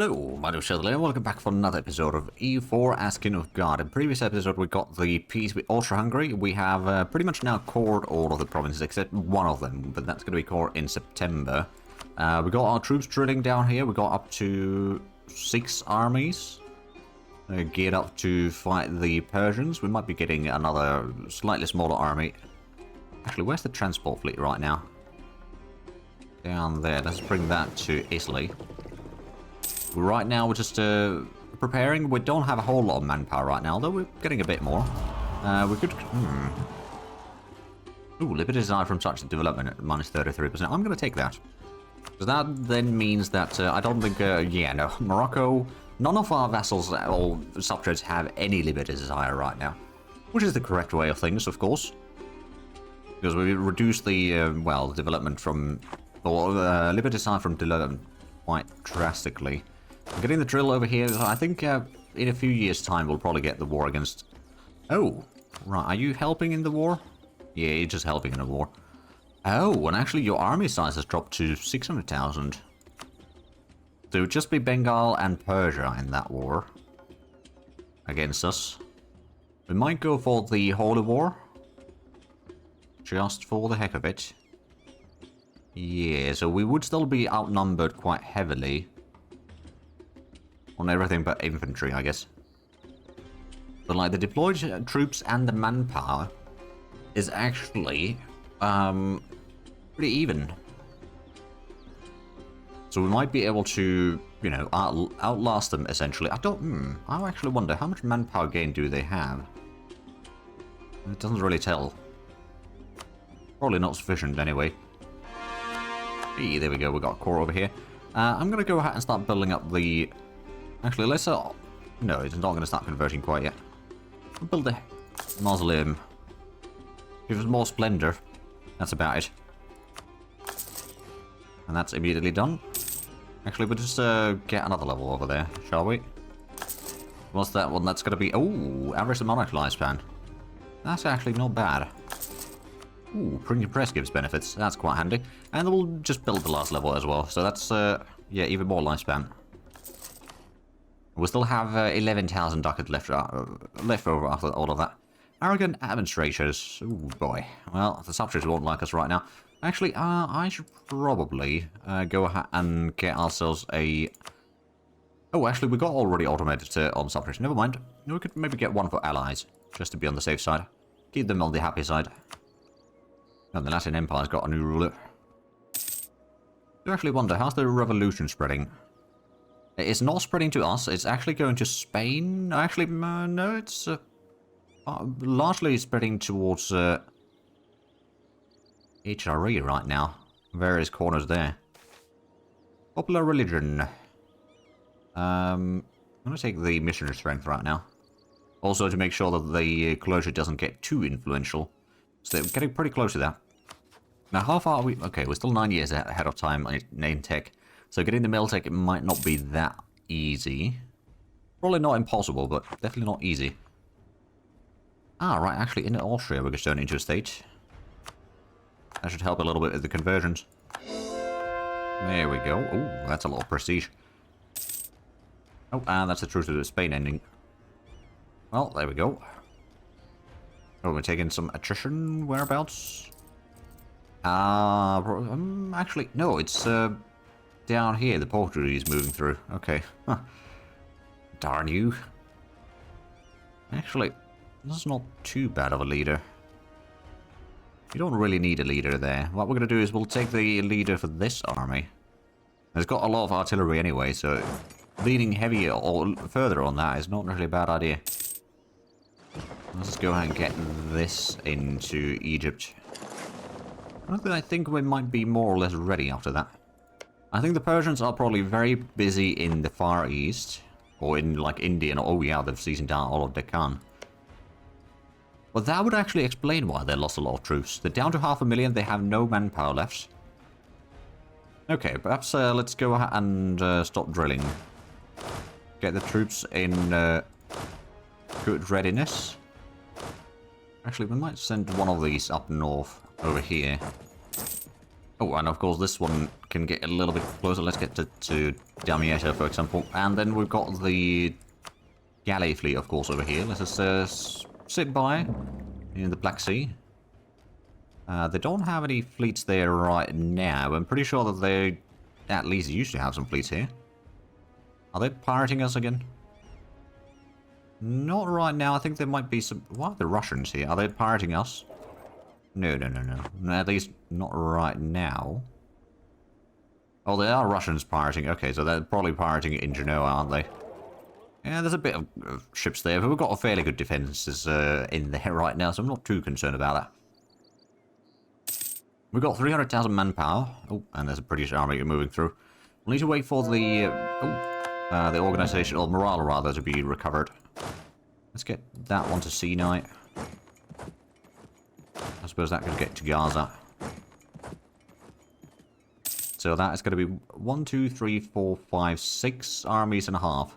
Hello, my name is Zhatelier, welcome back for another episode of EU4 as King of God. In the previous episode we got the peace with Austria-Hungary. We have pretty much now cored all of the provinces except one of them, but that's going to be cored in September. We got our troops drilling down here. We got up to 6 armies geared up to fight the Persians. We might be getting another slightly smaller army. Actually, where's the transport fleet right now? Down there. Let's bring that to Italy. Right now we're just preparing. We don't have a whole lot of manpower right now, though we're getting a bit more. We could... Ooh, limited desire from such development at minus 33%. I'm going to take that. Because that then means that I don't think... yeah, no. Morocco... None of our vassals or subjects have any limited desire right now. Which is the correct way of things, of course. Because we reduce the, well, development from... or limited desire from development quite drastically. I'm getting the drill over here. I think in a few years' time we'll probably get the war against... Oh, right. Are you helping in the war? Yeah, you're just helping in the war. Oh, and actually your army size has dropped to 600,000. So it would just be Bengal and Persia in that war against us. We might go for the Holy War. Just for the heck of it. Yeah, so we would still be outnumbered quite heavily. On everything but infantry, I guess. But like the deployed troops and the manpower is actually pretty even. So we might be able to, you know, outlast them essentially. I actually wonder how much manpower gain do they have? It doesn't really tell. Probably not sufficient anyway. Hey, there we go, we got a core over here. I'm going to go ahead and start building up the... Actually, let's... no, it's not going to start converting quite yet. We'll build the mausoleum. Give us more splendor. That's about it. And that's immediately done. Actually, we'll just get another level over there, shall we? What's that one? That's going to be... Oh, average monarch lifespan. That's actually not bad. Ooh, printing press gives benefits. That's quite handy. And we'll just build the last level as well. So that's, yeah, even more lifespan. We'll still have 11,000 ducats left over after all of that. Arrogant administrators. Ooh, boy. Well, the subjects won't like us right now. Actually, I should probably go ahead and get ourselves a... Oh, actually, we got already automated on subjects. Never mind. We could maybe get one for allies, just to be on the safe side. Keep them on the happy side. And the Latin Empire's got a new ruler. I actually wonder, how's the revolution spreading? It's not spreading to us, it's actually going to Spain. Actually, no, it's largely spreading towards HRE right now. Various corners there. Popular religion. I'm going to take the missionary strength right now. Also to make sure that the closure doesn't get too influential. So they're getting pretty close to that. Now, how far are we? Okay, we're still 9 years ahead of time in tech. So getting the mill tech might not be that easy. Probably not impossible, but definitely not easy. Ah, right, actually in Austria we're going to turn into a state. That should help a little bit with the conversions. There we go. Oh, that's a lot of prestige. Oh, and that's the truth of the Spain ending. Well, there we go. Oh, we're taking some attrition whereabouts? Actually, no, it's down here. The Portuguese moving through. Okay. Huh. Darn you. Actually, this is not too bad of a leader. You don't really need a leader there. What we're going to do is we'll take the leader for this army. It's got a lot of artillery anyway, so leaning heavier or further on that is not really a bad idea. Let's just go ahead and get this into Egypt. I think we might be more or less ready after that. I think the Persians are probably very busy in the Far East. Or in, like, India. And, oh yeah, they've seasoned down all of Deccan. But that would actually explain why they lost a lot of troops. They're down to 500,000, they have no manpower left. Okay, perhaps let's go ahead and stop drilling. Get the troops in good readiness. Actually, we might send one of these up north, over here. Oh, and of course this one can get a little bit closer. Let's get to Damietta, for example. And then we've got the galley fleet, of course, over here. Let's just sit by in the Black Sea. They don't have any fleets there right now. I'm pretty sure that they at least used to have some fleets here. Are they pirating us again? Not right now. I think there might be some... What are the Russians here? Are they pirating us? No. At least not right now. Oh, they are Russians pirating. Okay, so they're probably pirating in Genoa, aren't they? Yeah, there's a bit of ships there, but we've got a fairly good defenses in there right now, so I'm not too concerned about that. We've got 300,000 manpower. Oh, and there's a British army moving through. We'll need to wait for the organization, or morale rather, to be recovered. Let's get that one to sea now. I suppose that could get to Gaza. So that is going to be 1, 2, 3, 4, 5, 6 armies and a half.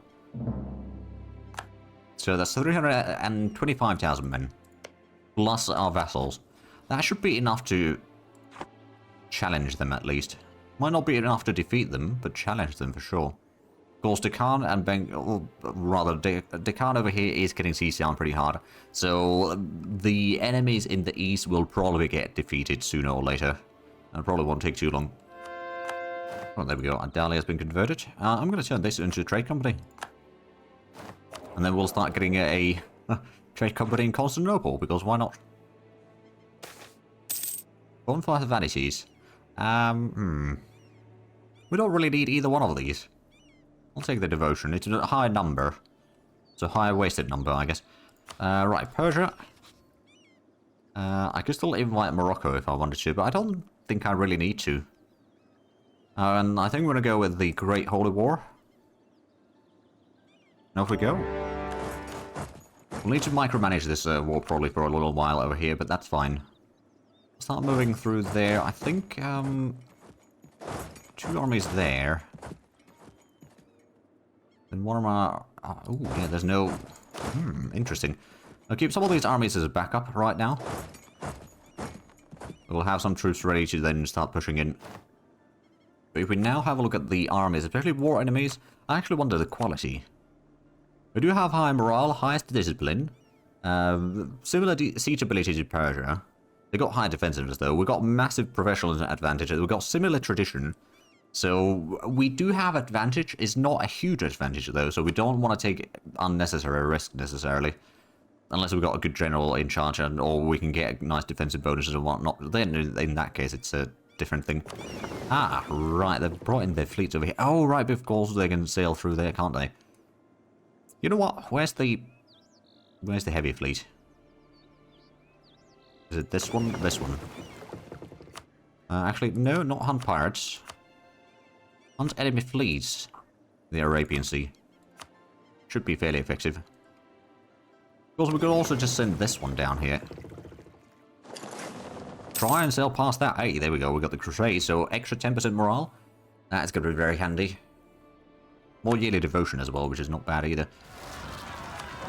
So that's 325,000 men. Plus our vassals. That should be enough to challenge them at least. Might not be enough to defeat them, but challenge them for sure. Of course, Deccan and Deccan over here is getting sieged down pretty hard. So the enemies in the east will probably get defeated sooner or later. And it probably won't take too long. Well, there we go. Zhatelier has been converted. I'm going to turn this into a trade company. And then we'll start getting a trade company in Constantinople, because why not? Bonfire of Vanities. We don't really need either one of these. I'll take the devotion. It's a high number. It's a high wasted number, I guess. Right, Persia. I could still invite Morocco if I wanted to, but I don't think I really need to. And I think we're going to go with the Great Holy War. And off we go. We'll need to micromanage this war probably for a little while over here, but that's fine. Start moving through there. I think 2 armies there. Then one of my... Oh, yeah, there's no... interesting. I'll keep some of these armies as a backup right now. We'll have some troops ready to then start pushing in. But if we now have a look at the armies, especially war enemies, I actually wonder the quality. We do have high morale, highest discipline, similar siege ability to Persia. They got high defensiveness though. We got massive professional advantages. We got similar tradition. So we do have advantage. It's not a huge advantage though, so we don't want to take unnecessary risk necessarily. Unless we've got a good general in charge, or we can get nice defensive bonuses and whatnot. Then in that case, it's a different thing. Ah, right. They've brought in their fleets over here. Oh, right. Of course, they can sail through there, can't they? You know what? Where's the heavy fleet? Is it this one? This one. Actually, no, not hunt pirates. Hunt enemy fleets. The Arabian Sea. Should be fairly effective. Of course, we could also just send this one down here. Try and sail past that. Hey, there we go. We got the Crusade, so extra 10% morale. That's going to be very handy. More yearly devotion as well, which is not bad either.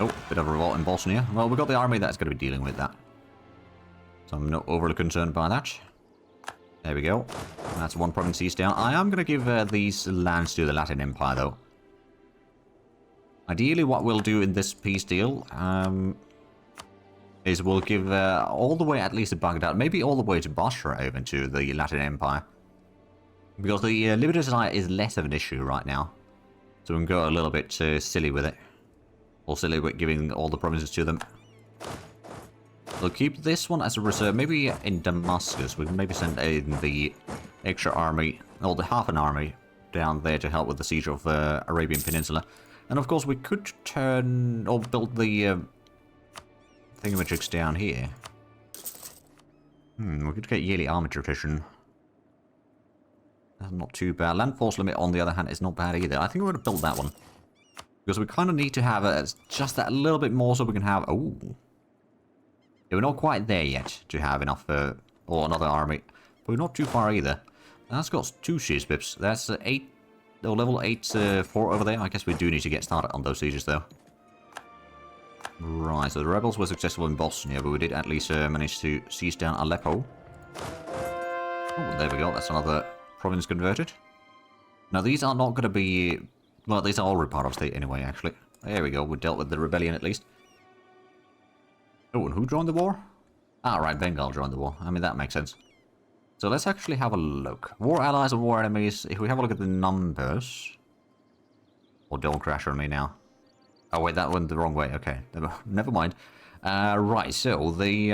Oh, bit of a revolt in Bosnia. Well, we've got the army that's going to be dealing with that. So I'm not overly concerned by that. There we go. That's one province east down. I am going to give these lands to the Latin Empire, though. Ideally, what we'll do in this peace deal is we'll give all the way at least to Baghdad, maybe all the way to Basra even to the Latin Empire. Because the limited supply is less of an issue right now. So we can go a little bit silly with it. Or silly with giving all the provinces to them. We'll keep this one as a reserve. Maybe in Damascus, we can maybe send in the extra army, or the half an army, down there to help with the siege of Arabian Peninsula. And of course we could turn, or build the thingamajigs down here. We could get yearly army tradition. That's not too bad. Land force limit, on the other hand, is not bad either. I think we're going to build that one. Because we kind of need to have just that little bit more so we can have... Oh. Yeah, we're not quite there yet to have enough or another army. But we're not too far either. That's got 2 siege pips. That's 8... or level 8 4 over there. I guess we do need to get started on those sieges though. Right, so the rebels were successful in Bosnia, but we did at least manage to siege down Aleppo. Oh, there we go. That's another province converted. Now, these are not going to be... Well, these are all part of state anyway, actually. There we go. We dealt with the rebellion, at least. Oh, and who joined the war? Ah, right. Bengal joined the war. I mean, that makes sense. So let's actually have a look. War allies and war enemies. If we have a look at the numbers... Oh, don't crash on me now. Oh, wait, that went the wrong way. Okay, never mind. Right, so they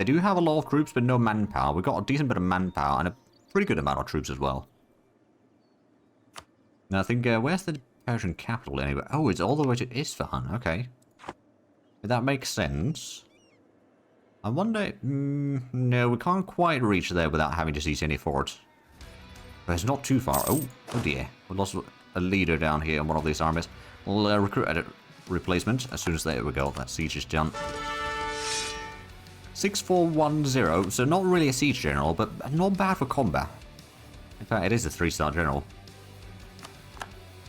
do have a lot of troops, but no manpower. We've got a decent bit of manpower and a pretty good amount of troops as well. Now, I think, where's the Persian capital anyway? Oh, it's all the way to Isfahan. Okay. That makes sense. I wonder... no, we can't quite reach there without having to seize any forts. But it's not too far. Oh dear. We lost a leader down here in one of these armies. We'll recruit a replacement as soon as there we go. That siege is done. 6410. So not really a siege general, but not bad for combat. In fact, it is a 3-star general.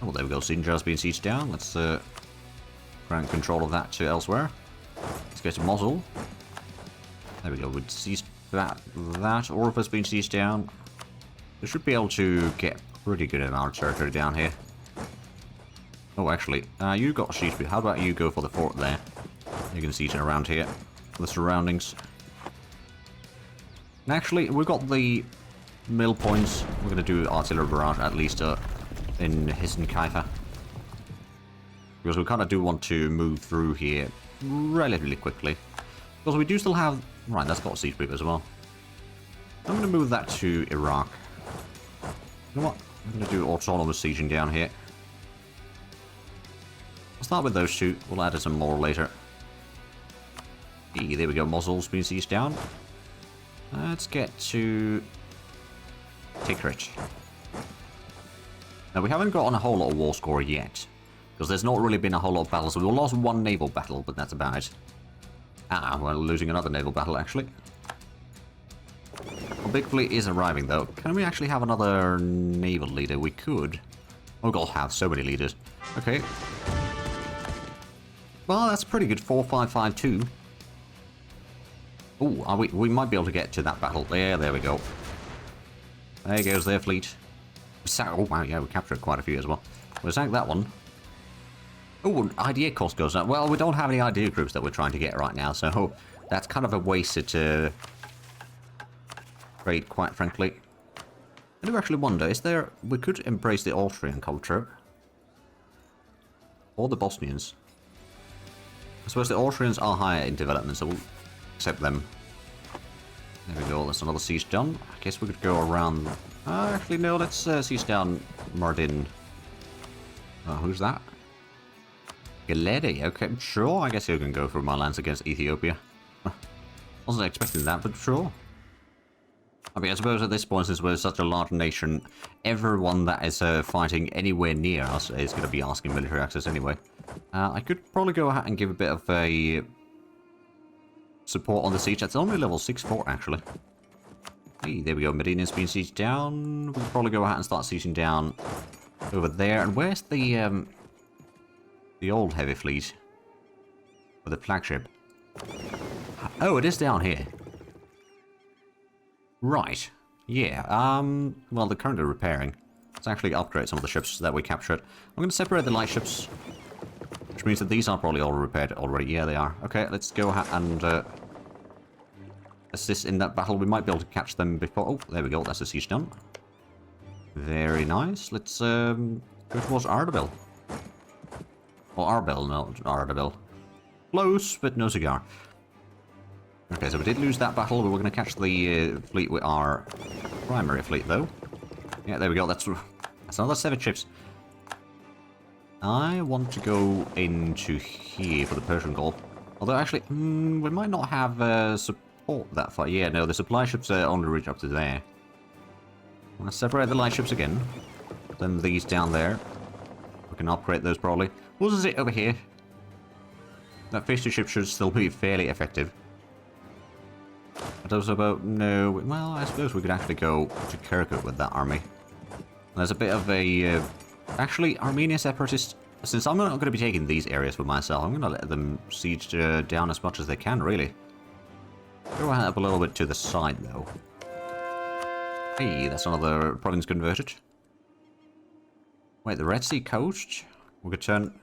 Oh, there we go. Sinjar's being sieged down. Let's grant control of that to elsewhere. Let's go to Mosul. There we go. We'd siege that. Orpha's been sieged down. We should be able to get a pretty good amount of territory down here. Oh, actually, you got a siege. How about you go for the fort there? You can siege it around here. The surroundings. And actually, we've got the mill points. We're going to do artillery barrage at least in Hisn Kaifa. Because we kind of do want to move through here relatively quickly. Because we do still have... Right, that's got a siege brief as well. I'm going to move that to Iraq. You know what? I'm going to do autonomous sieging down here. I'll start with those two. We'll add some more later. There we go. Mosul's been sieged down. Let's get to Tikrit. Now, we haven't gotten a whole lot of war score yet. Because there's not really been a whole lot of battles. We lost one naval battle, but that's about it. Ah, we're losing another naval battle, actually. A big fleet is arriving, though. Can we actually have another naval leader? We could. Oh, God, have so many leaders. Okay. Well, that's pretty good. 4552. Oh, we might be able to get to that battle. There we go. There goes their fleet. Oh, wow, yeah, we captured quite a few as well. We'll sack that one. Oh, idea cost goes up. Well, we don't have any idea groups that we're trying to get right now, so that's kind of a wasted trade, quite frankly. I do actually wonder, is there... We could embrace the Austrian culture. Or the Bosnians. I suppose the Austrians are higher in development, so we'll accept them. There we go, that's another siege done. I guess we could go around... actually, no, let's siege down Mardin. Who's that? Galedi, okay, sure, I guess you can go for my lands against Ethiopia. Wasn't expecting that, but sure. I mean, I suppose at this point, since we're such a large nation, everyone that is fighting anywhere near us is going to be asking military access anyway. I could probably go ahead and give a bit of a support on the siege. That's only level 6 fort, actually. Hey, there we go. Medina's been sieged down. We can probably go ahead and start sieging down over there. And where's the old heavy fleet? Or the flagship? Oh, it is down here. Right. Yeah. Well, they're currently repairing. Let's actually upgrade some of the ships that we captured. I'm going to separate the light ships, which means that these are probably all repaired already. Yeah, they are. Okay, let's go ahead and assist in that battle. We might be able to catch them before... Oh, there we go. That's a siege done. Very nice. Let's go towards Ardabil. Well, Arbil, not Ardabil. Close, but no cigar. Okay, so we did lose that battle, but we're going to catch the fleet with our primary fleet, though. Yeah, there we go. That's another 7 ships. I want to go into here for the Persian Gulf. Although, actually, we might not have support that far. Yeah, no, the supply ships only reach up to there. Let's separate the light ships again. Then these down there. We can upgrade those probably. What is it over here? That phase 2 ship should still be fairly effective. But also about... No... Well, I suppose we could actually go to Kirkuk with that army. There's a bit of a... actually, Armenian separatists... Since I'm not going to be taking these areas for myself, I'm going to let them siege down as much as they can, really. Go ahead up a little bit to the side, though. Hey, that's another province converted. Wait, the Red Sea coast? We could turn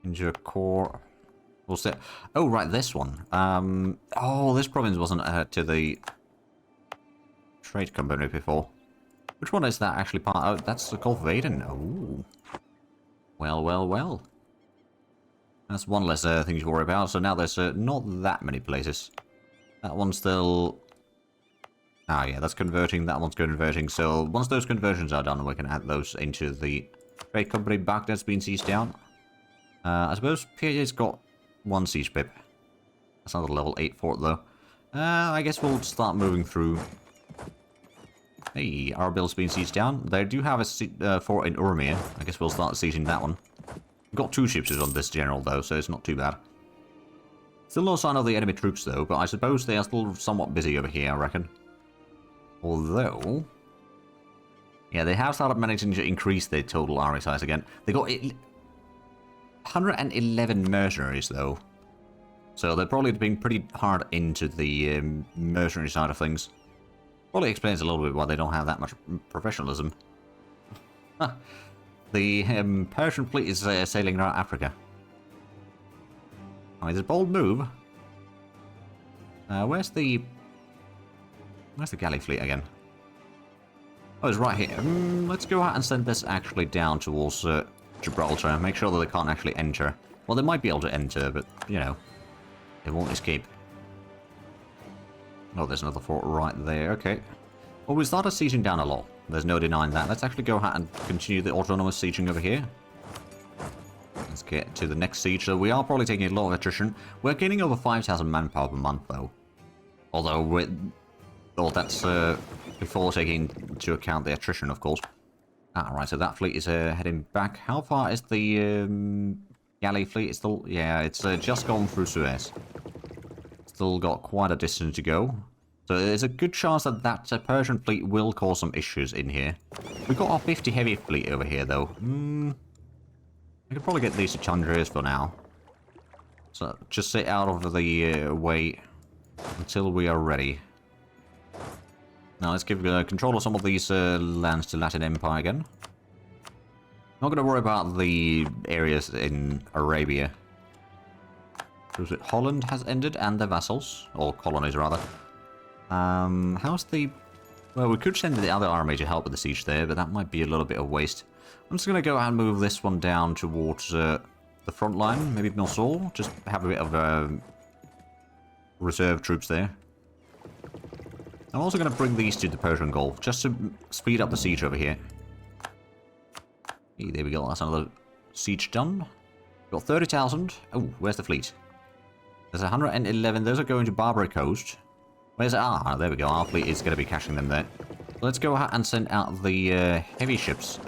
into a core... What's that? Oh, right, this one. Oh, this province wasn't to the trade company before. Which one is that actually part? Oh, that's the Gulf of Aden. Oh. Well, well, well. That's one less thing to worry about. So now there's not that many places. That one's still... Ah, yeah, that's converting. That one's converting. So once those conversions are done, we can add those into the trade company back that's been seized down. I suppose PA's got one siege pip. That's not a level 8 fort, though. I guess we'll start moving through. Hey, Arabil's been sieged down. They do have a fort in Urmia. I guess we'll start sieging that one. We've got 2 ships on this general, though, so it's not too bad. Still no sign of the enemy troops, though, but I suppose they are still somewhat busy over here, I reckon. Although... Yeah, they have started managing to increase their total army size again. They got 111 mercenaries, though. So they're probably being pretty hard into the mercenary side of things. Probably explains a little bit why they don't have that much professionalism. The Persian fleet is sailing around Africa. I mean, it's a bold move. Where's the galley fleet again? Oh, it's right here. Let's go out and send this actually down towards Gibraltar. Make sure that they can't actually enter. Well, they might be able to enter, but, you know, they won't escape. Oh, there's another fort right there. Okay. Well, we started sieging down a lot. There's no denying that. Let's actually go ahead and continue the autonomous sieging over here. Let's get to the next siege. So we are probably taking a lot of attrition. We're gaining over 5,000 manpower per month, though. Although, well, that's before taking into account the attrition, of course. Alright, so that fleet is heading back. How far is the galley fleet? It's still... Yeah, it's just gone through Suez. Still got quite a distance to go. So there's a good chance that that Persian fleet will cause some issues in here. We've got our 50 heavy fleet over here, though. I could probably get these to Chandras for now. So just sit out of the way until we are ready. Now let's give control of some of these lands to Latin Empire again. Not going to worry about the areas in Arabia. So it Holland has ended, and their vassals, or colonies rather. How's the... Well, we could send the other army to help with the siege there, but that might be a little bit of waste. I'm just going to go ahead and move this one down towards the front line, maybe Mosul. Just have a bit of reserve troops there. I'm also going to bring these to the Persian Gulf, just to speed up the siege over here. Hey, there we go, that's another siege done. Got 30,000. Oh, where's the fleet? There's 111, those are going to Barbary Coast. Where's it? Ah, there we go, our fleet is going to be caching them there. Let's go ahead and send out the heavy ships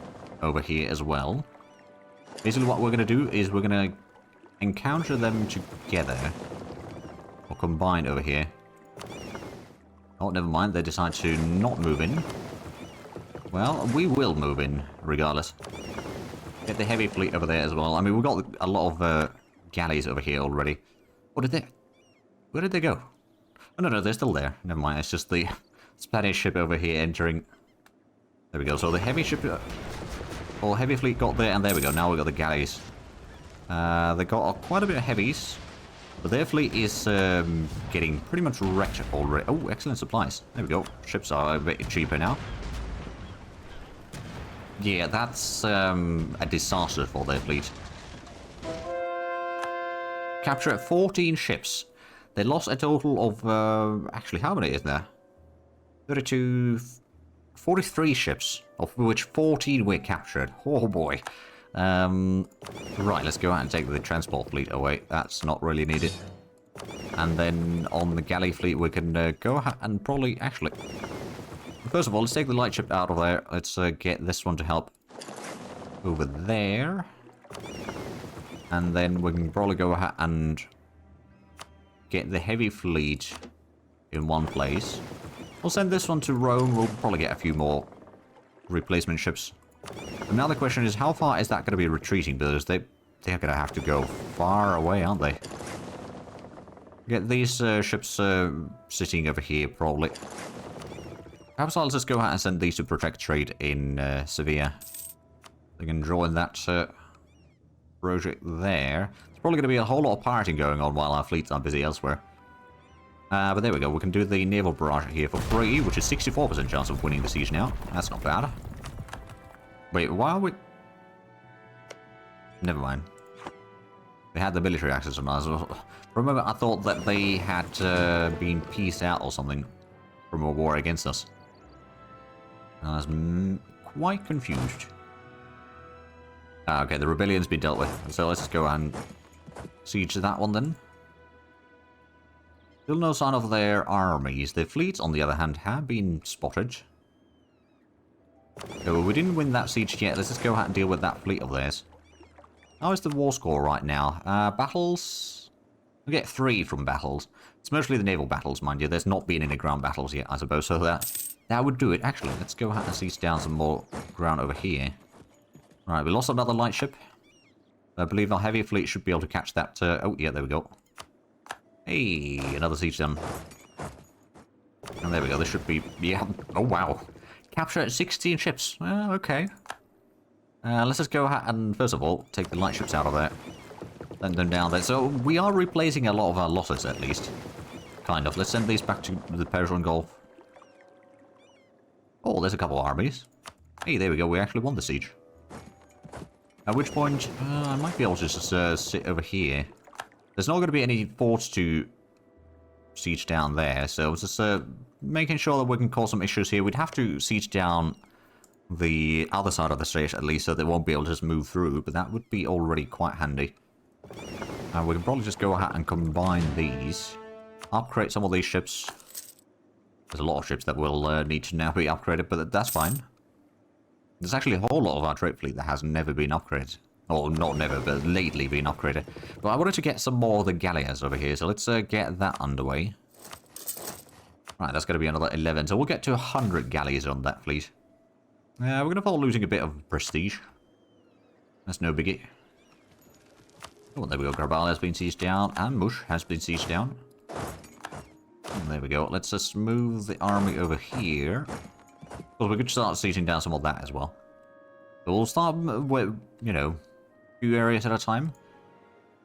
over here as well. Basically what we're going to do is we're going to encounter them together. Or combine over here. Oh, never mind, they decide to not move in. Well, we will move in, regardless. Get the heavy fleet over there as well. I mean, we've got a lot of galleys over here already. What did they... Where did they go? Oh, no, they're still there. Never mind, it's just the Spanish ship over here entering. There we go, so the heavy ship... Or heavy fleet got there, and there we go, now we've got the galleys. They got quite a bit of heavies. But their fleet is getting pretty much wrecked already. Oh, excellent supplies. There we go. Ships are a bit cheaper now. Yeah, that's a disaster for their fleet. Capture 14 ships. They lost a total of... actually, how many is there? 32... 43 ships, of which 14 were captured. Oh boy. Right, let's go out and take the transport fleet away. That's not really needed. And then on the galley fleet, we can go ahead and probably... Actually, first of all, let's take the light ship out of there. Let's get this one to help over there. And then we can probably go ahead and get the heavy fleet in one place. We'll send this one to Rome. We'll probably get a few more replacement ships. And now the question is, how far is that going to be retreating? Because they're going to have to go far away, aren't they? Get these ships sitting over here, probably. Perhaps I'll just go ahead and send these to protect trade in Sevilla. They can join that project there. There's probably going to be a whole lot of pirating going on while our fleets are busy elsewhere. But there we go. We can do the naval barrage here for free, which is 64% chance of winning the siege now. That's not bad. Wait, why are we... Never mind. They had the military access on us. For a moment, I thought that they had been pieced out or something from a war against us. I was quite confused. Okay, the rebellion's been dealt with. So let's just go and siege that one then. Still no sign of their armies. Their fleets, on the other hand, have been spotted. So we didn't win that siege yet. Let's just go ahead and deal with that fleet of theirs. How is the war score right now? Battles... We get 3 from battles. It's mostly the naval battles, mind you. There's not been any ground battles yet, I suppose, so that would do it. Actually, let's go ahead and siege down some more ground over here. Right, we lost another light ship. I believe our heavy fleet should be able to catch that. Oh, yeah, there we go. Hey, another siege done. And there we go. This should be... Yeah. Oh, wow. Capture 16 ships. Okay. Let's just go ahead and, first of all, take the light ships out of there. Send them down there. So we are replacing a lot of our losses, at least. Kind of. Let's send these back to the Persian Gulf. Oh, there's a couple of armies. Hey, there we go. We actually won the siege. At which point, I might be able to just sit over here. There's not going to be any forts to siege down there, so just making sure that we can cause some issues here. We'd have to siege down the other side of the strait at least, so they won't be able to just move through, but that would be already quite handy. We can probably just go ahead and combine these. Upgrade some of these ships. There's a lot of ships that will need to now be upgraded, but that's fine. There's actually a whole lot of our trade fleet that has never been upgraded. Or, not never, but lately been upgraded. But I wanted to get some more of the galleons over here, so let's get that underway. Right, that's going to be another 11, so we'll get to 100 galleys on that fleet. We're going to fall losing a bit of prestige. That's no biggie. Oh, there we go. Papal has been sieged down, and Mush has been sieged down. And there we go. Let's just move the army over here. Well, we could start sieging down some of that as well. So we'll start with, you know, a few areas at a time.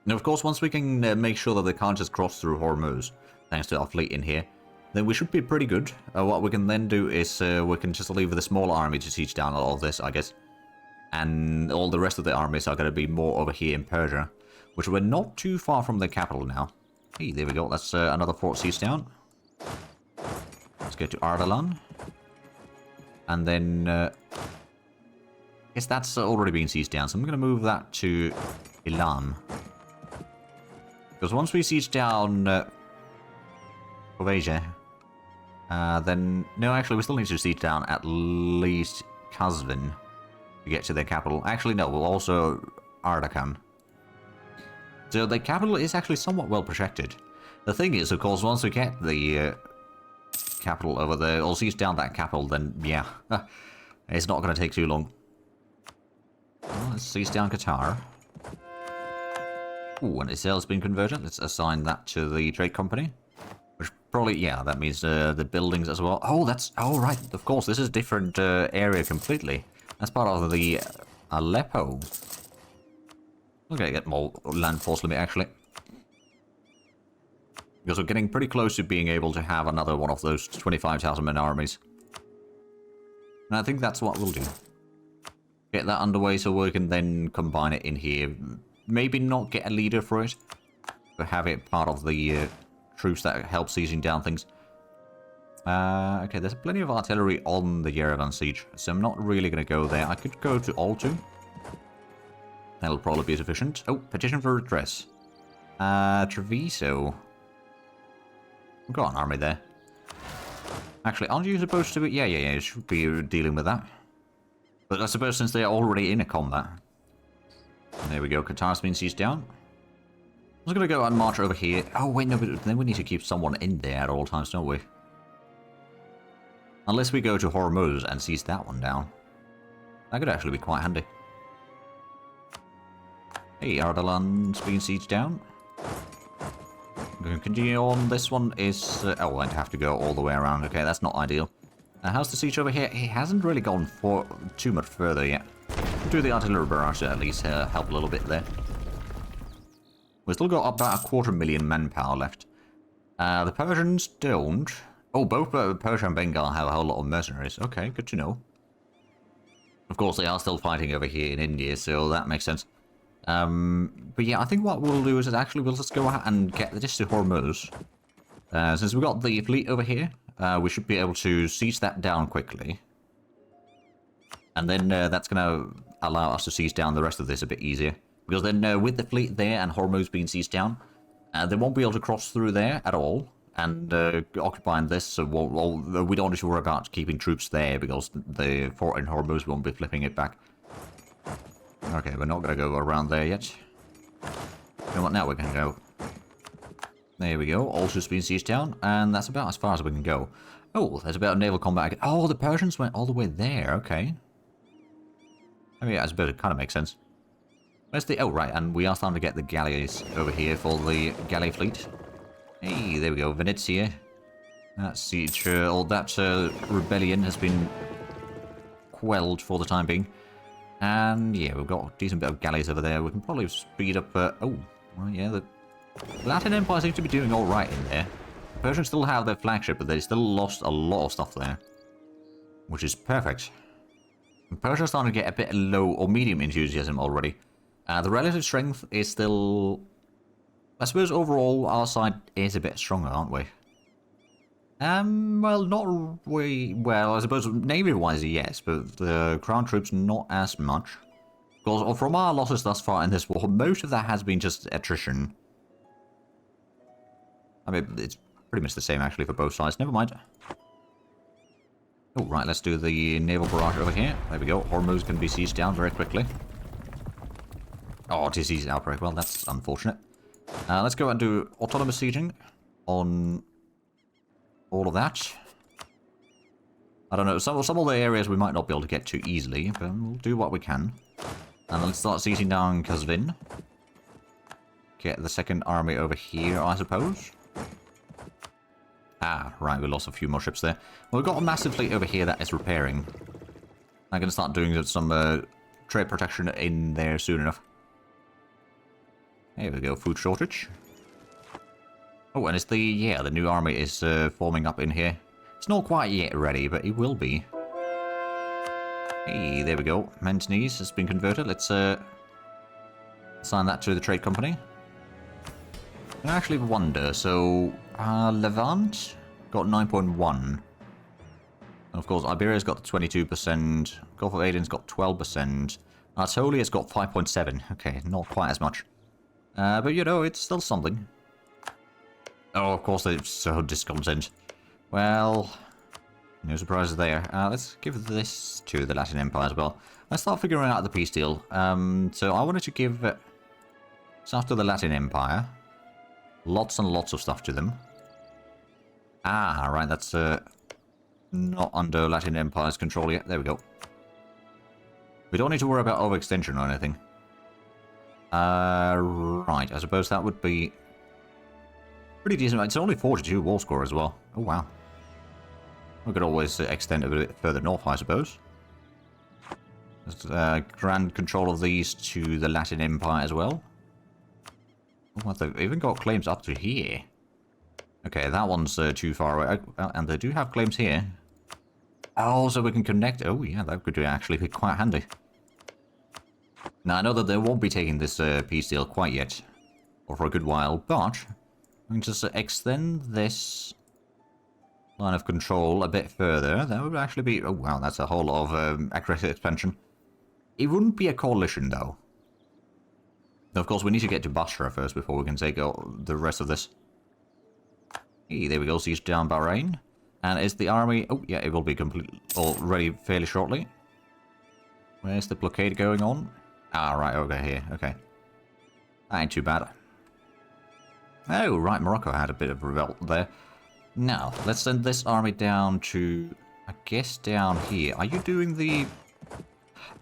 And of course, once we can make sure that they can't just cross through Hormuz, thanks to our fleet in here, then we should be pretty good. What we can then do is we can just leave the small army to siege down all of this, I guess. And all the rest of the armies are going to be more over here in Persia, which we're not too far from the capital now. Hey, there we go. That's another fort siege down. Let's go to Ardalan. And then, I guess that's already been sieged down, so I'm going to move that to Ilan. Because once we siege down Asia, then... No, actually, we still need to siege down at least Kazvin to get to their capital. Actually, no, we'll also Ardakan. So the capital is actually somewhat well protected. The thing is, of course, once we get the capital over there, or siege down that capital, then, yeah, it's not going to take too long. Well, let's siege down Qatar. Ooh, and its sale has been converted. Let's assign that to the trade company. Which probably, yeah, that means the buildings as well. Oh, that's, oh, right, of course, this is a different area completely. That's part of the Aleppo. We're going to get more land force limit, actually. Because we're getting pretty close to being able to have another one of those 25,000 men armies. And I think that's what we'll do. Get that underway so we can then combine it in here. Maybe not get a leader for it, but have it part of the troops that help sieging down things. Okay, there's plenty of artillery on the Yerevan siege, so I'm not really going to go there. I could go to Altu. That'll probably be sufficient. Oh, petition for redress. Treviso. We've got an army there. Actually, aren't you supposed to be... Yeah, you should be dealing with that. But I suppose since they're already in a combat. There we go, Qatar's been sieged down. I was going to go and march over here. Oh, wait, no, but then we need to keep someone in there at all times, don't we? Unless we go to Hormuz and seize that one down. That could actually be quite handy. Hey, Ardalan's been sieged down. I'm going to continue on. This one is... oh, I'd have to go all the way around. Okay, that's not ideal. How's the siege over here? It hasn't really gone for too much further yet. Do the artillery barrage at least help a little bit there. We've still got about 250,000 manpower left. The Persians don't. Oh, both Persia and Bengal have a whole lot of mercenaries. Okay, good to know. Of course, they are still fighting over here in India, so that makes sense. But yeah, I think what we'll do is actually we'll just go out and get this to Hormuz. Since we've got the fleet over here, we should be able to siege that down quickly. And then that's going to allow us to siege down the rest of this a bit easier. Because then with the fleet there and Hormuz being sieged down, they won't be able to cross through there at all. And occupying this, so we don't need to worry about keeping troops there because the fort in Hormuz won't be flipping it back. Okay, we're not going to go around there yet. You know what, now we're going to go. There we go, all ships being sieged down, and that's about as far as we can go. Oh, there's about naval combat. Oh, the Persians went all the way there, okay. I mean, I suppose it kind of makes sense. Where's the... Oh, right, and we are starting to get the galleys over here for the galley fleet. Hey, there we go, Venezia. That siege, or that rebellion has been quelled for the time being. And yeah, we've got a decent bit of galleys over there. We can probably speed up... oh, well, yeah, the Latin Empire seems to be doing alright in there. The Persians still have their flagship, but they still lost a lot of stuff there. Which is perfect. The Persians are starting to get a bit low or medium enthusiasm already. The relative strength is still... I suppose overall our side is a bit stronger, aren't we? Well, not really... Well, I suppose navy-wise, yes, but the crown troops not as much. Because from our losses thus far in this war, most of that has been just attrition. I mean, it's pretty much the same actually for both sides. Never mind. Oh, right, let's do the naval barrage over here. There we go. Hormuz can be sieged down very quickly. Oh, disease outbreak. Well, that's unfortunate. Let's go and do autonomous sieging on all of that. I don't know, some of the areas we might not be able to get to easily, but we'll do what we can. And let's start sieging down Kazvin. Get the second army over here, I suppose. Ah, right, we lost a few more ships there. Well, we've got a massive fleet over here that is repairing. I'm going to start doing some trade protection in there soon enough. There we go, food shortage. Oh, and it's the, yeah, the new army is forming up in here. It's not quite yet ready, but it will be. Hey, there we go. Mantonese has been converted. Let's assign that to the trade company. I actually wonder, so Levant got 9.1. And of course, Iberia's got 22%. Gulf of Aden's got 12%. Zhatelier got 5.7. Okay, not quite as much. But you know, it's still something. Oh, of course, they're so discontent. Well, no surprises there. Let's give this to the Latin Empire as well. Let's start figuring out the peace deal. So I wanted to give stuff to the Latin Empire. Lots and lots of stuff to them. Ah, right, that's not under Latin Empire's control yet. There we go. We don't need to worry about overextension or anything. Right, I suppose that would be pretty decent. It's only 42 war score as well. Oh, wow. We could always extend a bit further north, I suppose. Just grant control of these to the Latin Empire as well. Oh, they've even got claims up to here. Okay, that one's too far away. And they do have claims here. Oh, so we can connect. Oh, yeah, that could actually be quite handy. Now, I know that they won't be taking this peace deal quite yet. Or for a good while, but we can just extend this line of control a bit further. That would actually be... Oh, wow, that's a whole lot of aggressive expansion. It wouldn't be a coalition, though. Of course, we need to get to Basra first before we can take the rest of this. Hey, there we go, siege down Bahrain. And is the army... Oh, yeah, it will be ready fairly shortly. Where's the blockade going on? Ah, right, over here, okay. That ain't too bad. Oh, right, Morocco had a bit of revolt there. Now, let's send this army down to... I guess down here. Are you doing the...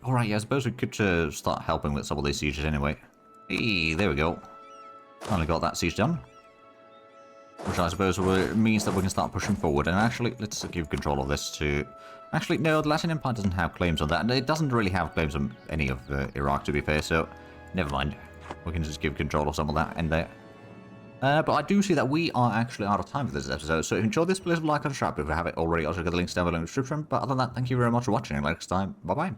Alright, yeah, I suppose we could start helping with some of these sieges anyway. Hey, there we go. Finally got that siege done. Which I suppose means that we can start pushing forward. And actually, let's give control of this to... Actually, no, the Latin Empire doesn't have claims on that. And it doesn't really have claims on any of Iraq, to be fair, so never mind. We can just give control of some of that in there. But I do see that we are actually out of time for this episode, so if you enjoyed this, please like and subscribe if you haven't already. Also, get the links down below in the description. But other than that, thank you very much for watching, and next time, bye-bye.